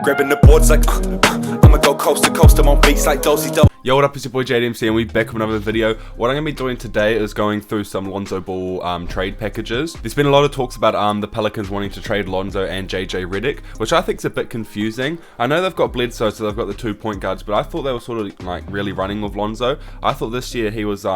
Grabbing the boards like, I'ma go coast to coast, I'm on beats like Dosey Do. Yo, what up, it's your boy JDMC and we're back with another video. What I'm going to be doing today is going through some Lonzo Ball trade packages. There's been a lot of talks about the Pelicans wanting to trade Lonzo and JJ Redick, which I think is a bit confusing. I know they've got Bledsoe, so they've got the 2 point guards, but I thought they were sort of like really running with Lonzo. I thought this year he was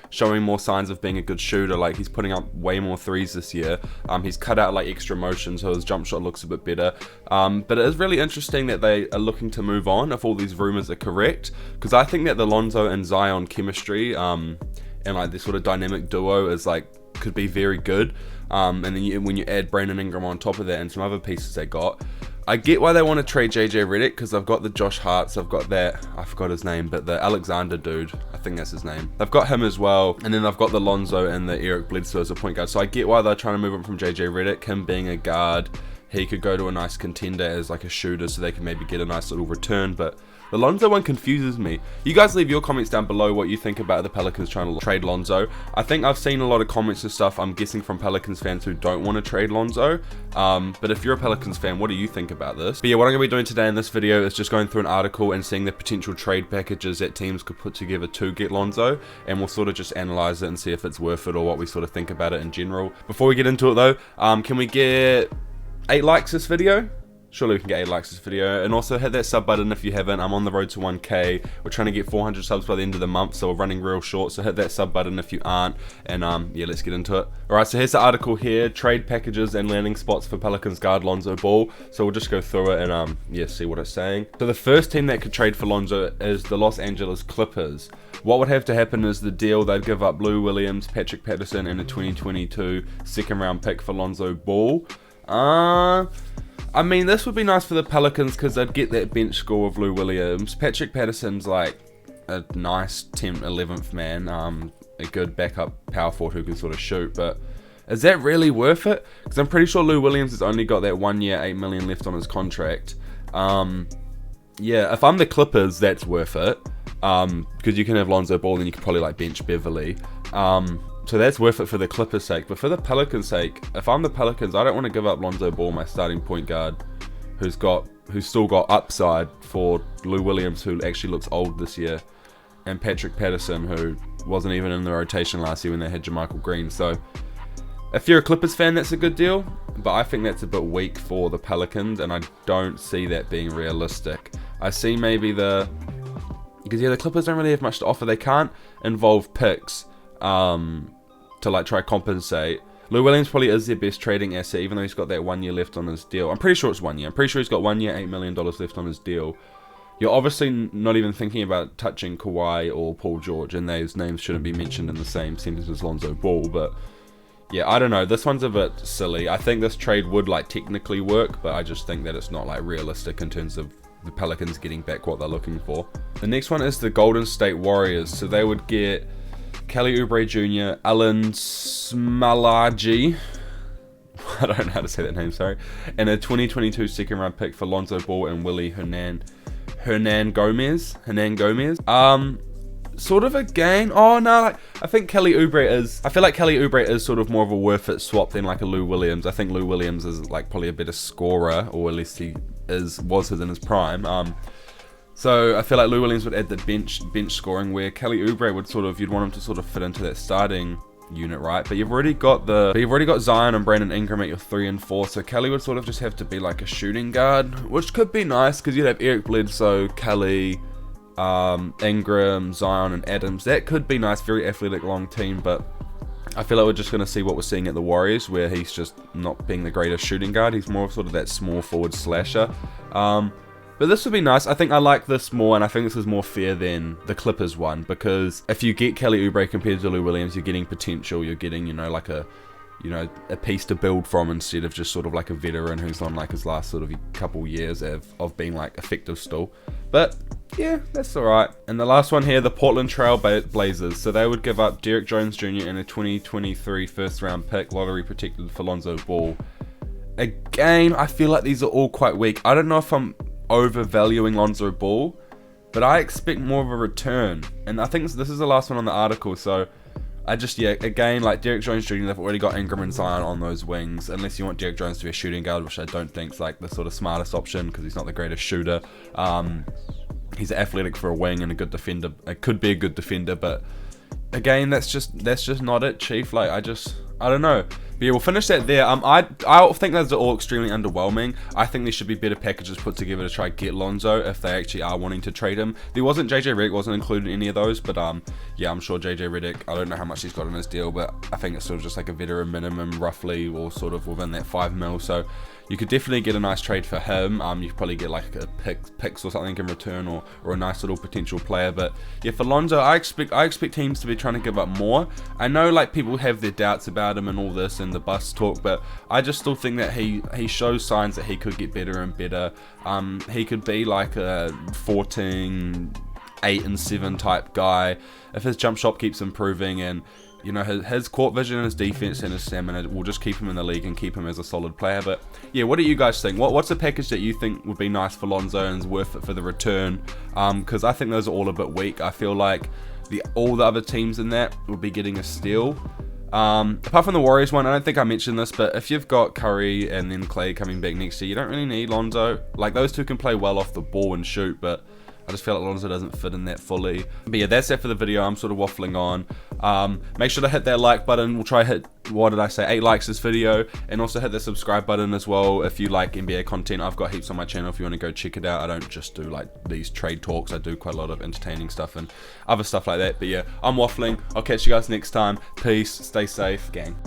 showing more signs of being a good shooter. Like, he's putting up way more threes this year. He's cut out like extra motion, so his jump shot looks a bit better. But it is really interesting that they are looking to move on if all these rumors are correct, because I think that the Lonzo and Zion chemistry and like this sort of dynamic duo is like could be very good, and then when you add Brandon Ingram on top of that and some other pieces they got, I get why they want to trade JJ Redick, because I've got the Josh Harts, I've got that, I forgot his name, but the Alexander dude, I think that's his name. I've got him as well, and then I've got the Lonzo and the Eric Bledsoe as a point guard. So I get why they're trying to move him from JJ Redick, him being a guard. He could go to a nice contender as like a shooter, so they can maybe get a nice little return. But the Lonzo one confuses me. You guys leave your comments down below what you think about the Pelicans trying to trade Lonzo. I think I've seen a lot of comments and stuff, I'm guessing from Pelicans fans who don't want to trade Lonzo. But if you're a Pelicans fan, what do you think about this? But yeah, what I'm going to be doing today in this video is just going through an article and seeing the potential trade packages that teams could put together to get Lonzo. And we'll sort of just analyze it and see if it's worth it or what we sort of think about it in general. Before we get into it though, can we get 8 likes this video? Surely we can get 8 likes this video. And also hit that sub button if you haven't. I'm on the road to 1k. We're trying to get 400 subs by the end of the month, so we're running real short. So hit that sub button if you aren't. And yeah, let's get into it. Alright, so here's the article here. Trade packages and landing spots for Pelicans guard Lonzo Ball. So we'll just go through it and yeah, see what it's saying. So the first team that could trade for Lonzo is the Los Angeles Clippers. What would have to happen is the deal, they'd give up Lou Williams, Patrick Patterson, and a 2022 second round pick for Lonzo Ball. I mean, this would be nice for the Pelicans because they'd get that bench score of Lou Williams. Patrick Patterson's like a nice 10th, 11th man, a good backup power forward who can sort of shoot, but is that really worth it? Because I'm pretty sure Lou Williams has only got that 1 year, $8 million left on his contract. Yeah, if I'm the Clippers, that's worth it, because you can have Lonzo Ball and you can probably like bench Beverly. So that's worth it for the Clippers' sake. But for the Pelicans' sake, if I'm the Pelicans, I don't want to give up Lonzo Ball, my starting point guard, who's still got upside, for Lou Williams, who actually looks old this year, and Patrick Patterson, who wasn't even in the rotation last year when they had JaMychal Green. So if you're a Clippers fan, that's a good deal, but I think that's a bit weak for the Pelicans, and I don't see that being realistic. I see maybe because yeah, the Clippers don't really have much to offer. They can't involve picks to like try compensate. Lou Williams probably is their best trading asset, even though he's got that 1 year left on his deal. I'm pretty sure it's 1 year. I'm pretty sure he's got 1 year, $8 million left on his deal. You're obviously not even thinking about touching Kawhi or Paul George, and those names shouldn't be mentioned in the same sentence as Lonzo Ball. But yeah, I don't know. This one's a bit silly. I think this trade would like technically work, but I just think that it's not like realistic in terms of the Pelicans getting back what they're looking for. The next one is the Golden State Warriors. So they would get Kelly Oubre Jr., Alan Smalaji, I don't know how to say that name, sorry, and a 2022 second round pick for Lonzo Ball and Willie Hernan Gomez. Sort of a gain. Oh no, like I feel like Kelly Oubre is sort of more of a worth it swap than like a Lou Williams. I think Lou Williams is like probably a better scorer, or at least he was in his prime. So I feel like Lou Williams would add the bench scoring, where Kelly Oubre would you'd want him to sort of fit into that starting unit, right? But you've already got Zion and Brandon Ingram at your 3 and 4, so Kelly would sort of just have to be like a shooting guard, which could be nice because you'd have Eric Bledsoe, Kelly, Ingram, Zion, and Adams. That could be nice, very athletic, long team. But I feel like we're just going to see what we're seeing at the Warriors, where he's just not being the greatest shooting guard. He's more of sort of that small forward slasher. But this would be nice. I think I like this more, and I think this is more fair than the Clippers one, because if you get Kelly Oubre compared to Lou Williams, you're getting potential. You're getting, like a piece to build from, instead of just sort of like a veteran who's on like his last sort of couple years of being like effective still. But yeah, that's alright. And the last one here, the Portland Trail Blazers. So they would give up Derrick Jones Jr. and a 2023 first round pick, lottery protected, for Lonzo Ball. Again, I feel like these are all quite weak. I don't know if I'm overvaluing Lonzo Ball, but I expect more of a return. And I think this is the last one on the article, so Yeah, again, like Derrick Jones Jr., they've already got Ingram and Zion on those wings. Unless you want Derrick Jones to be a shooting guard, which I don't think is like the sort of smartest option because he's not the greatest shooter. He's athletic for a wing and a good defender. It could be a good defender, but again, that's just not it, Chief. Like, I don't know. But yeah, we'll finish that there. I think those are all extremely underwhelming. I think there should be better packages put together to try to get Lonzo if they actually are wanting to trade him. There wasn't JJ Redick wasn't included in any of those, but yeah, I'm sure JJ Redick, I don't know how much he's got in his deal, but I think it's sort of just like a veteran minimum roughly, or sort of within that 5 mil. So you could definitely get a nice trade for him. You could probably get like a picks or something in return, or a nice little potential player. But yeah, for Lonzo, I expect teams to be trying to give up more. I know like people have their doubts about him and all this and the bus talk, but I just still think that he shows signs that he could get better and better. He could be like a 14, 8 and 7 type guy if his jump shot keeps improving, and you know, his court vision and his defense and his stamina will just keep him in the league and keep him as a solid player. But yeah, what do you guys think? What's a package that you think would be nice for Lonzo and is worth it for the return? Because I think those are all a bit weak. I feel like all the other teams in that would be getting a steal. Apart from the Warriors one, I don't think I mentioned this, but if you've got Curry and then Clay coming back next year, you don't really need Lonzo. Like, those two can play well off the ball and shoot, but I just feel like Lonzo doesn't fit in that fully. But yeah, that's it for the video. I'm sort of waffling on. Make sure to hit that like button. We'll try hit, 8 likes this video. And also hit the subscribe button as well if you like NBA content. I've got heaps on my channel if you want to go check it out. I don't just do like these trade talks. I do quite a lot of entertaining stuff and other stuff like that. But yeah, I'm waffling. I'll catch you guys next time. Peace. Stay safe, gang.